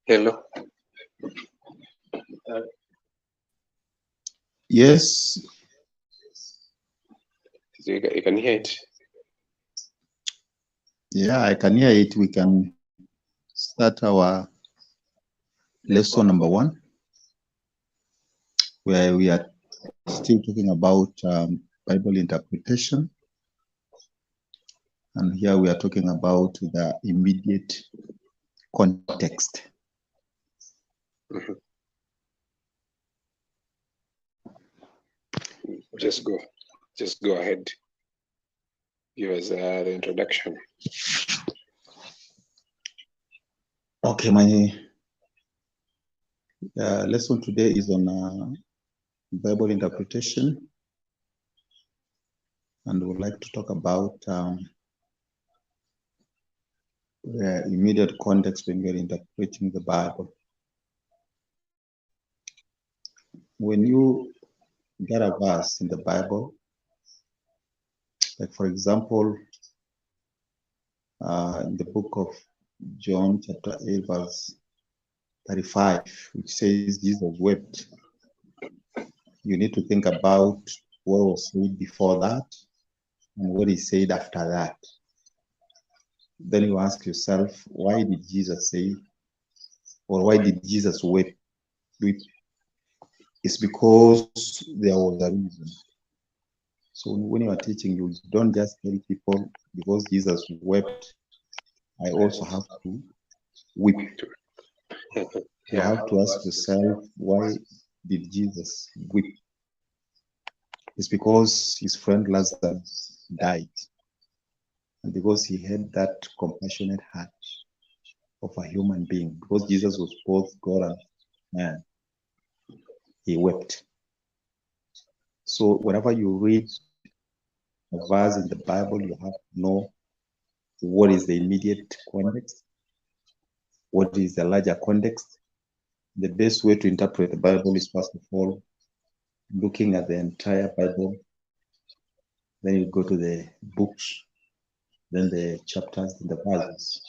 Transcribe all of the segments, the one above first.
Hello. Yes. You can hear it? Yeah, I can hear it. We can start our lesson number 1, where we are still talking about Bible interpretation. And here we are talking about the immediate context. Mm-hmm. Just go ahead. Give us the introduction. Okay, my lesson today is on Bible interpretation, and we'd like to talk about the immediate context when you're interpreting the Bible. When you get a verse in the Bible, like for example, in the book of John chapter 8 verse 35, which says Jesus wept, you need to think about what was said before that and what he said after that. Then you ask yourself, why did Jesus say, or why did Jesus weep? It's because there was a reason. So when you are teaching, you don't just tell people because Jesus wept, I also have to weep. You have to ask yourself, why did Jesus weep? It's because his friend Lazarus died, and because he had that compassionate heart of a human being, because Jesus was both God and man, he wept. So whenever you read a verse in the Bible, you have to know what is the immediate context, what is the larger context. The best way to interpret the Bible is, first of all, looking at the entire Bible. Then you go to the books, then the chapters and the verses.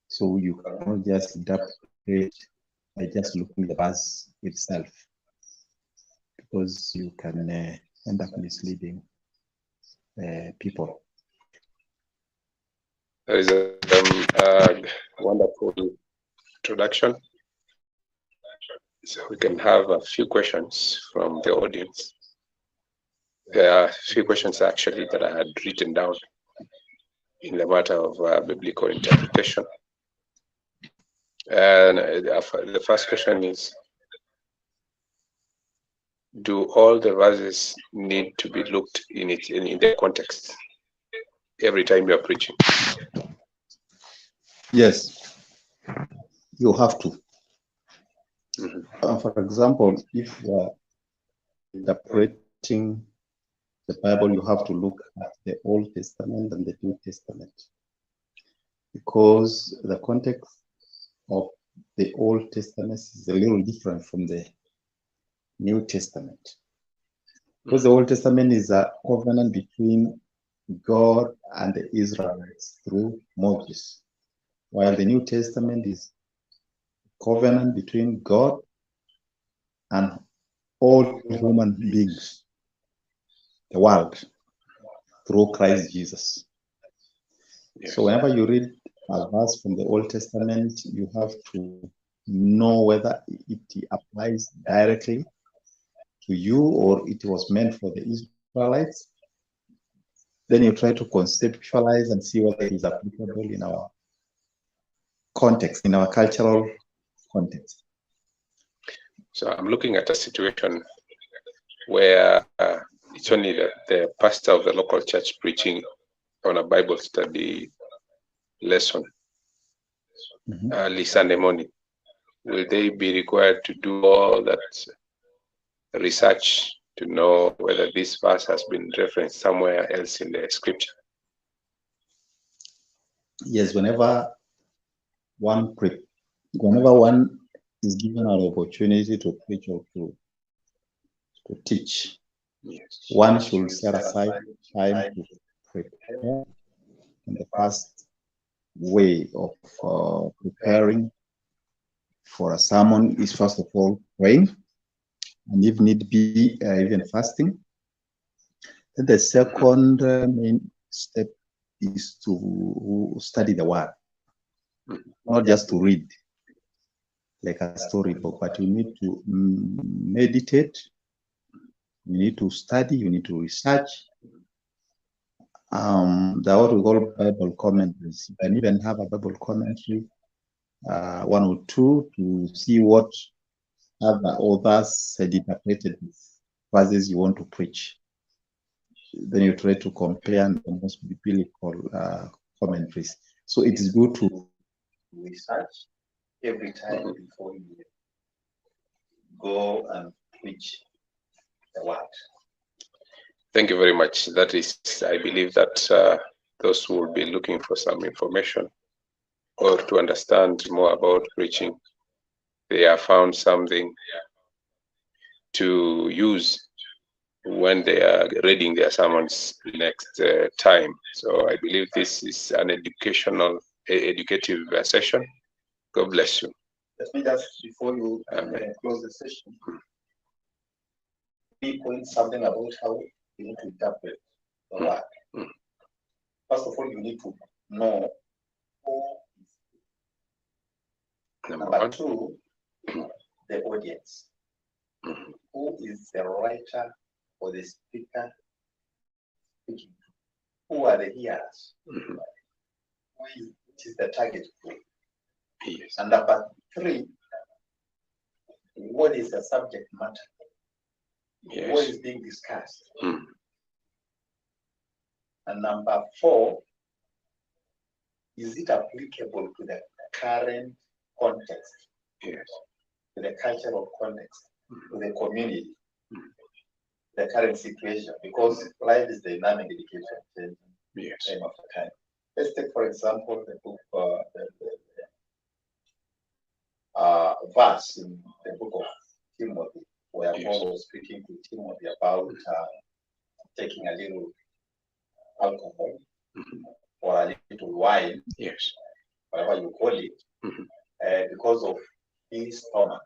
So you cannot just interpret by just looking at the verse itself, because you can end up misleading people. That is a wonderful introduction. So we can have a few questions from the audience. There are a few questions actually that I had written down in the matter of biblical interpretation. And the first question is, do all the verses need to be looked in their context every time you are preaching? Yes, you have to. Mm-hmm. For example, if you are interpreting the Bible, you have to look at the Old Testament and the New Testament, because the context of the Old Testament is a little different from the New Testament. Because the Old Testament is a covenant between God and the Israelites through Moses, while the New Testament is a covenant between God and all human beings, the world, through Christ Jesus. Yes. So whenever you read a verse from the Old Testament, you have to know whether it applies directly to you or it was meant for the Israelites. Then you try to conceptualize and see whether it is applicable in our context, in our cultural context. So I'm looking at a situation where it's only the pastor of the local church preaching on a Bible study lesson early Sunday morning. Will they be required to do all that research to know whether this verse has been referenced somewhere else in the scripture? Yes, whenever one is given an opportunity to preach or to teach, yes, one should set aside time to prepare. And the first way of preparing for a sermon is first of all praying, and if need be, even fasting. Then the second main step is to study the word, not just to read like a storybook, but you need to meditate, you need to study, you need to research. The what we call Bible commentaries. You can even have a Bible commentary, one or two, to see what other authors had interpreted these verses you want to preach. Then you try to compare and the most biblical commentaries. So it is good to research every time before you go and preach the word. Thank you very much. That is, I believe that those who will be looking for some information or to understand more about preaching, they have found something to use when they are reading their sermons next time. So I believe this is an educative session. God bless you. Let me just, before you close the session, we point something about how you need to interpret the word. First of all, you need to know who is number two, the audience. Who is the writer or the speaker speaking? Who are the hearers? Which is the target group? Yes. And number three, what is the subject matter? Yes. What is being discussed? And number four, is it applicable to the current context? Yes. To the cultural context, to the community, the current situation, because life is dynamic, education changing time after time. Let's take, for example, the book, verse in the book of Timothy, where Paul was speaking to Timothy about taking a little alcohol or a little wine, whatever you call it, because of his stomach.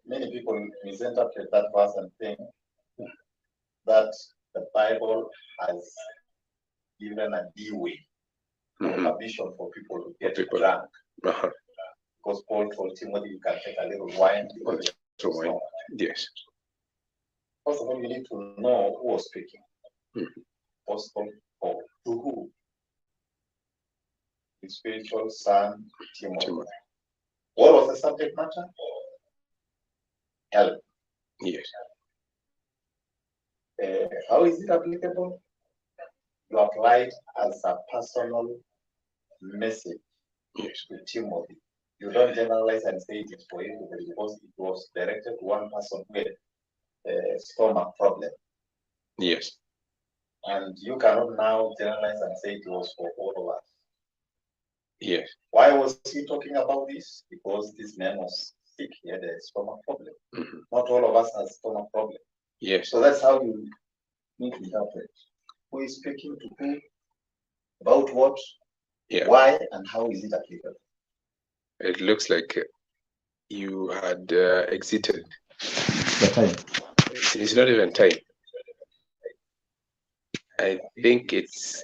Many people misinterpret that verse and think that the Bible has given a leeway or permission for people to get drunk. Because Paul told Timothy, you can take a little wine. Yes. First of all, you need to know who was speaking. First of all, to who? His spiritual son, Timothy. What was the subject matter? Health. Yes. How is it applicable? You apply it as a personal message to Timothy. You don't generalize and say it is for everybody, because it was directed to one person with a stomach problem. Yes. And you cannot now generalize and say it was for all of us. Yes. Why was he talking about this? Because this man was sick. He had a stomach problem. Not all of us have stomach problem. Yes. So that's how you need to interpret. Who is speaking to who? About what? Why? And how is it applicable? It looks like you had exited. The time. It's not even time. I think it's